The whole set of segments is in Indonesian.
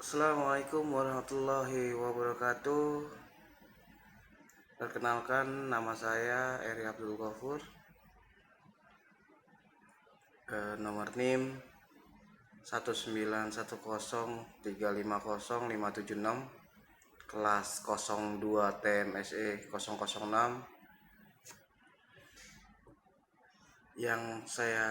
Assalamualaikum warahmatullahi wabarakatuh. Perkenalkan, nama saya Eri Abdul Ghafur. Nomor NIM 19103505576, kelas 02 TMSE 006. Yang saya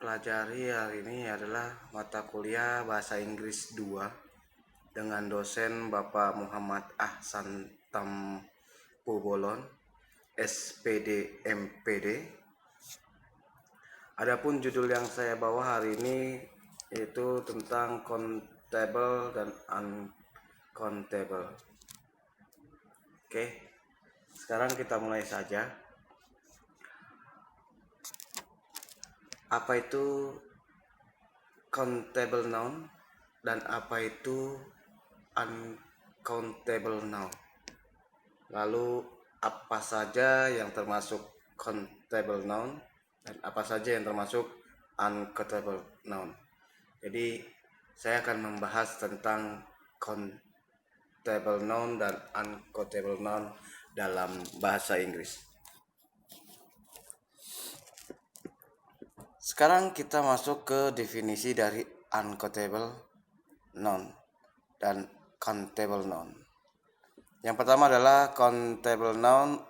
pelajari hari ini adalah mata kuliah Bahasa Inggris 2 dengan dosen Bapak Muhammad Ahsan Tampubolon, SPD MPD. Adapun judul yang saya bawa hari ini yaitu tentang countable dan uncountable. Oke, sekarang kita mulai saja. Apa itu countable noun dan apa itu uncountable noun? Lalu apa saja yang termasuk countable noun dan apa saja yang termasuk uncountable noun? Jadi saya akan membahas tentang countable noun dan uncountable noun dalam bahasa Inggris. Sekarang kita masuk ke definisi dari uncountable noun dan countable noun. Yang pertama adalah countable noun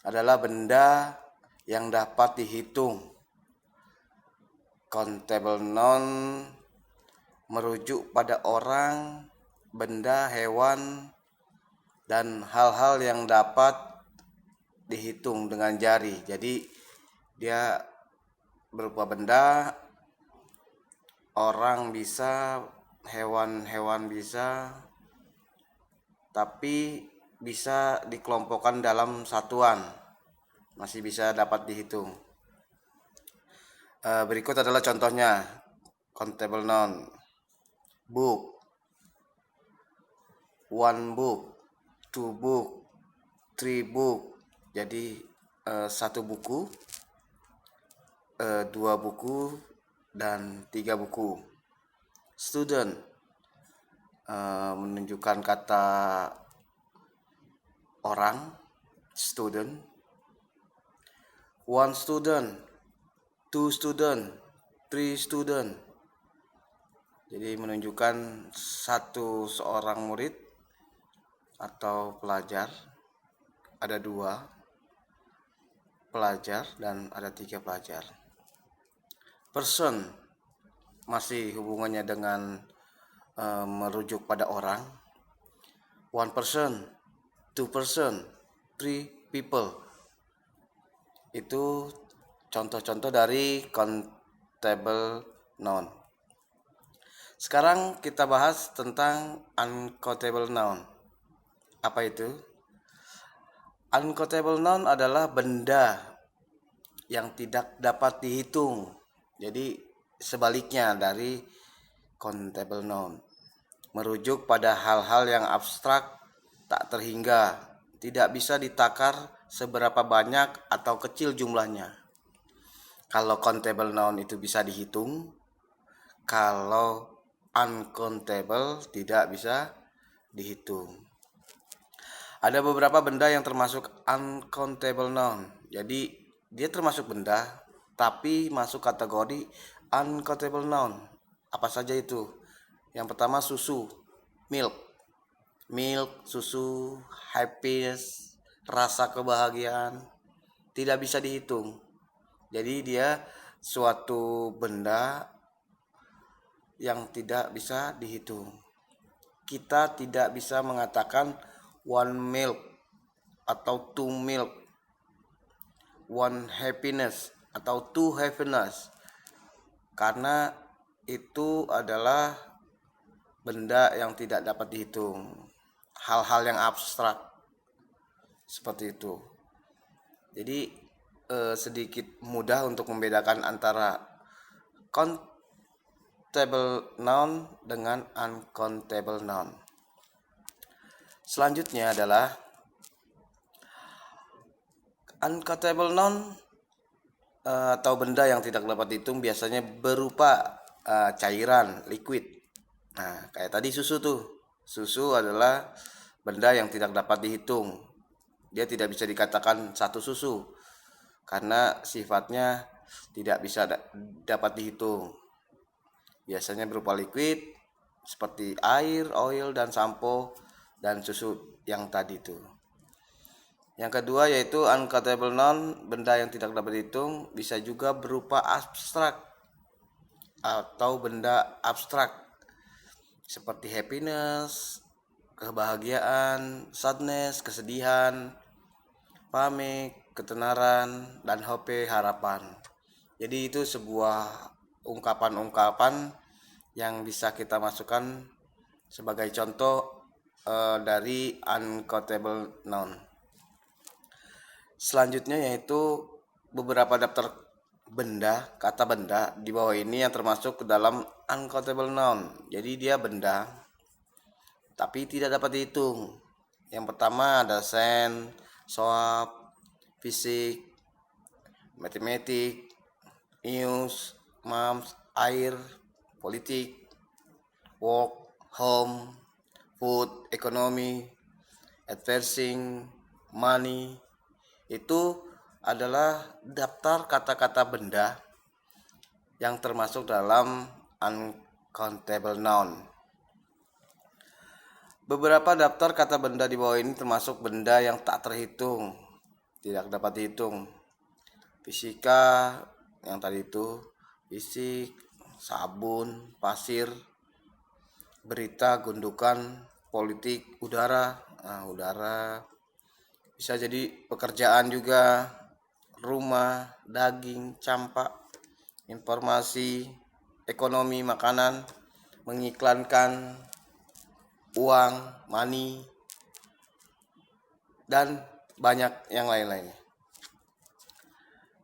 adalah benda yang dapat dihitung. Countable noun merujuk pada orang, benda, hewan, dan hal-hal yang dapat dihitung dengan jari. Jadi dia berupa benda, orang bisa, hewan bisa, tapi bisa dikelompokkan dalam satuan, masih bisa dapat dihitung. Berikut adalah contohnya countable noun: book, one book, two book, three book. Jadi satu buku, dua buku, dan tiga buku. Student menunjukkan kata orang, student. One student, two student, three student. Jadi menunjukkan seorang murid atau pelajar. Ada dua pelajar dan ada tiga pelajar. Person masih hubungannya dengan merujuk pada orang. One person, two person, three people. Itu contoh-contoh dari countable noun. Sekarang kita bahas tentang uncountable noun. Apa itu? Uncountable noun adalah benda yang tidak dapat dihitung. Jadi sebaliknya dari countable noun, merujuk pada hal-hal yang abstrak, tak terhingga, tidak bisa ditakar seberapa banyak atau kecil jumlahnya. Kalau countable noun itu bisa dihitung, kalau uncountable tidak bisa dihitung. Ada beberapa benda yang termasuk uncountable noun. Jadi dia termasuk benda tapi masuk kategori uncountable noun. Apa saja itu? Yang pertama susu, milk, susu, happiness, rasa kebahagiaan, tidak bisa dihitung. Jadi dia suatu benda yang tidak bisa dihitung. Kita tidak bisa mengatakan one milk atau two milk, one happiness atau two happiness, karena itu adalah benda yang tidak dapat dihitung, hal-hal yang abstrak seperti itu. Jadi sedikit mudah untuk membedakan antara countable noun dengan uncountable noun. Selanjutnya adalah uncountable noun atau benda yang tidak dapat dihitung biasanya berupa cairan, liquid. Nah, kayak tadi susu tuh. Susu adalah benda yang tidak dapat dihitung. Dia tidak bisa dikatakan satu susu karena sifatnya tidak bisa dapat dihitung. Biasanya berupa liquid seperti air, oil, dan sampo, dan susu yang tadi tuh. Yang kedua yaitu uncountable noun, benda yang tidak dapat dihitung, bisa juga berupa abstrak atau benda abstrak seperti happiness, kebahagiaan, sadness, kesedihan, pamik, ketenaran, dan hope, harapan. Jadi itu sebuah ungkapan-ungkapan yang bisa kita masukkan sebagai contoh dari uncountable noun. Selanjutnya yaitu beberapa daftar benda, kata benda di bawah ini yang termasuk ke dalam uncountable noun. Jadi dia benda tapi tidak dapat dihitung. Yang pertama ada sand, soap, fisik, matematik, news, moms, air, politik, work, home, food, economy, advertising, money. Itu adalah daftar kata-kata benda yang termasuk dalam uncountable noun. Beberapa daftar kata benda di bawah ini termasuk benda yang tak terhitung, tidak dapat dihitung. Fisika yang tadi itu, fisik, sabun, pasir, berita, gundukan, politik, udara. Nah, udara bisa jadi pekerjaan juga, rumah, daging, campak, informasi, ekonomi, makanan, mengiklankan, uang, money, dan banyak yang lain-lainnya.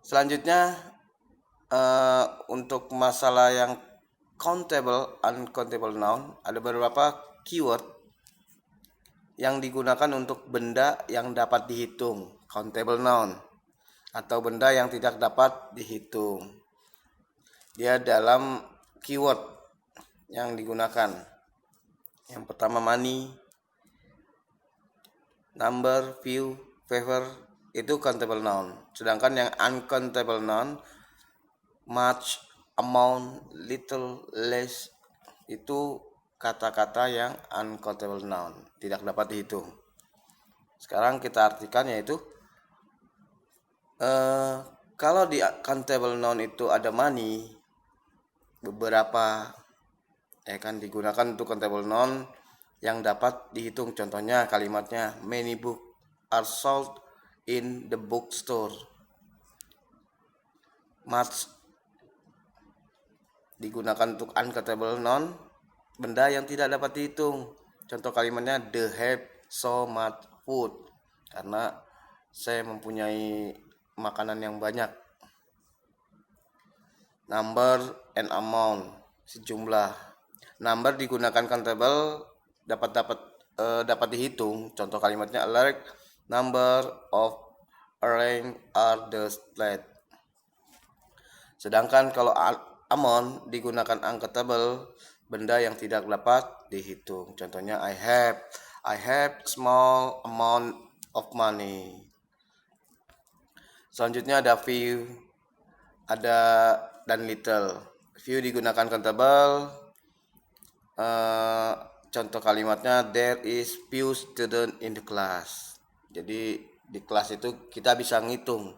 Selanjutnya untuk masalah yang countable, uncountable noun, ada beberapa keyword yang digunakan untuk benda yang dapat dihitung, countable noun, atau benda yang tidak dapat dihitung. Dia dalam keyword yang digunakan. Yang pertama money, number, view, favor, itu countable noun. Sedangkan yang uncountable noun, much, amount, little, less, itu kata-kata yang uncountable noun, tidak dapat dihitung. Sekarang kita artikan yaitu kalau di countable noun itu ada money, beberapa digunakan untuk countable noun yang dapat dihitung. Contohnya kalimatnya many books are sold in the bookstore. Much digunakan untuk uncountable noun, benda yang tidak dapat dihitung. Contoh kalimatnya they have so much food, karena saya mempunyai makanan yang banyak. Number and amount, sejumlah. Number digunakan countable, dapat dihitung. Contoh kalimatnya a large number of earrings are displayed. Sedangkan kalau amount digunakan uncountable, benda yang tidak dapat dihitung. Contohnya I have small amount of money. Selanjutnya ada few, ada dan little. Few digunakan countable. Contoh kalimatnya there is few student in the class. Jadi di kelas itu kita bisa ngitung.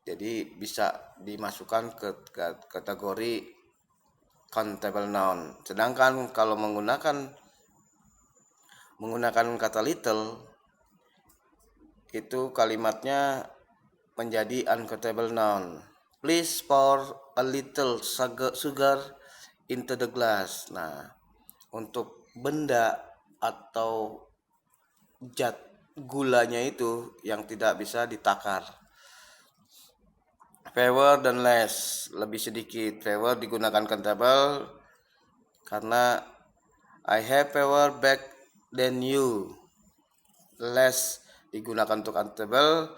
Jadi bisa dimasukkan ke kategori countable noun. Sedangkan kalau menggunakan kata little, itu kalimatnya menjadi uncountable noun. Please pour a little sugar into the glass. Nah, untuk benda atau zat gulanya itu yang tidak bisa ditakar. Favor dan less, lebih sedikit. Favor digunakan countable karena I have favor back than you. Less digunakan untuk countable,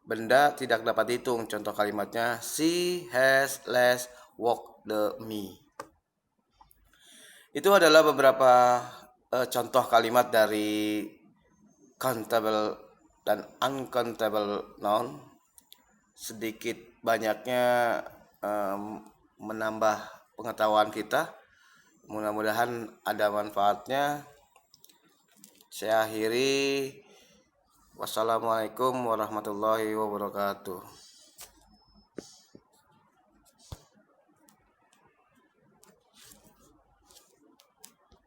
benda tidak dapat dihitung. Contoh kalimatnya she has less work than me. Itu adalah beberapa contoh kalimat dari countable dan uncountable noun. Sedikit banyaknya menambah pengetahuan kita. Mudah-mudahan ada manfaatnya. Saya akhiri. Wassalamualaikum warahmatullahi wabarakatuh.